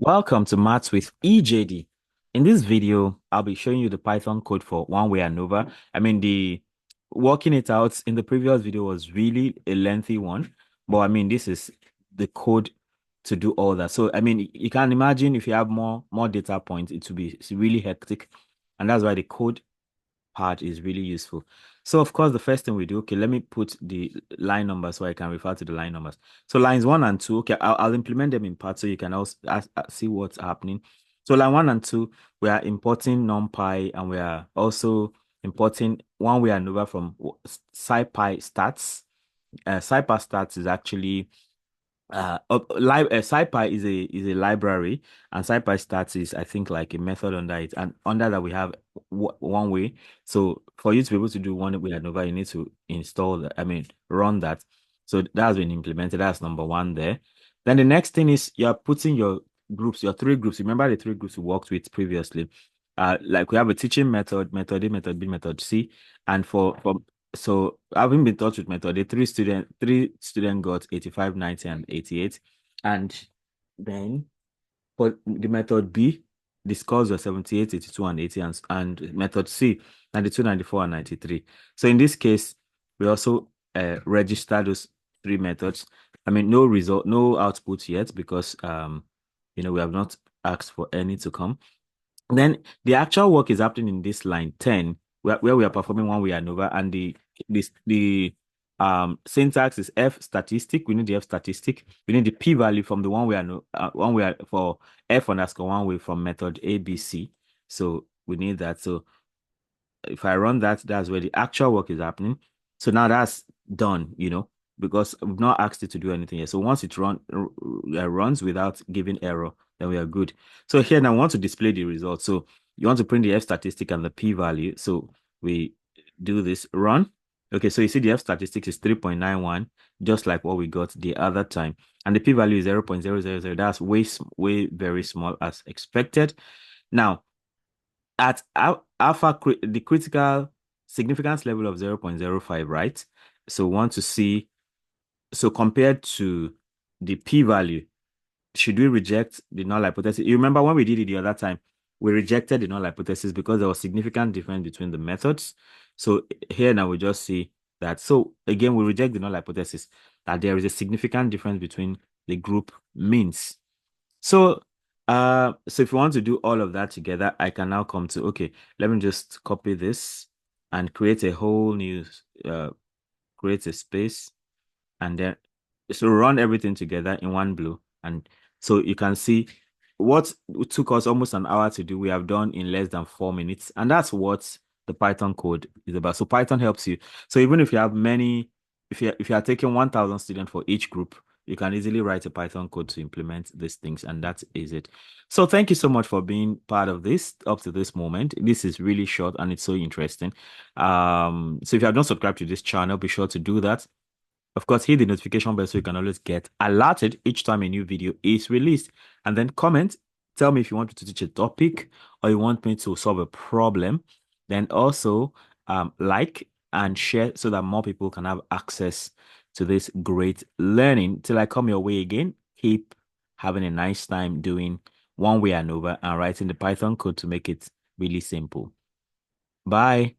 Welcome to Maths with EJD. In this video, I'll be showing you the Python code for One-Way ANOVA. The working it out in the previous video was really a lengthy one, but this is the code to do all that. So, you can imagine if you have more data points, it will be really hectic, and that's why the code part is really useful. So of course, the first thing we do, okay, let me put the line numbers so I can refer to the line numbers. So lines one and two, okay, I'll implement them in parts so you can also see what's happening. So line one and two, we are importing numpy and we are also importing one-way ANOVA from SciPy stats. SciPy stats is actually SciPy is a library, and SciPy stats is, I think, like a method under it, and under that we have one way. So for you to be able to do one way ANOVA, you need to install that. Run that. So that's been implemented. That's number one there. Then the next thing is you're putting your groups, your three groups. Remember the three groups we worked with previously. Like we have a teaching method, method A, method B, method C, and for so having been taught with method, the three student got 85, 90, and 88. And then for the method B, the scores were 78, 82, and 80, and method C, 92, 94, and 93. So in this case, we also register those three methods. No result, no output yet because we have not asked for any to come. Then the actual work is happening in this line 10, where we are performing one-way ANOVA, and the syntax is F-statistic. We need the F-statistic. We need the p-value from the one way for F underscore one way from method ABC. So we need that. So if I run that, that's where the actual work is happening. So now that's done, because we've not asked it to do anything yet. So once it runs without giving error, then we are good. So here now I want to display the results. So you want to print the F statistic and the p-value. So we do this run. Okay, so you see the F statistics is 3.91, just like what we got the other time. And the p-value is 0.000. That's way very small as expected. Now, at the critical significance level of 0.05, right? So we want to see, so compared to the p-value, should we reject the null hypothesis? You remember when we did it the other time, we rejected the null hypothesis because there was significant difference between the methods. So here now we just see that. So again, we reject the null hypothesis that there is a significant difference between the group means. So if you want to do all of that together, I can now come to, okay, let me just copy this and create a whole new, create a space, and then, so run everything together in one blow. And so you can see what took us almost an hour to do, we have done in less than 4 minutes. And that's what the Python code is about. So Python helps you. So even if you have if you are taking 1,000 students for each group, you can easily write a Python code to implement these things, and that is it. So thank you so much for being part of this up to this moment. This is really short and it's so interesting. So if you have not subscribed to this channel, be sure to do that. Of course, hit the notification bell so you can always get alerted each time a new video is released. And then comment, tell me if you want me to teach a topic or you want me to solve a problem. Then also like and share so that more people can have access to this great learning. Till I come your way again, keep having a nice time doing one-way ANOVA and writing the Python code to make it really simple. Bye.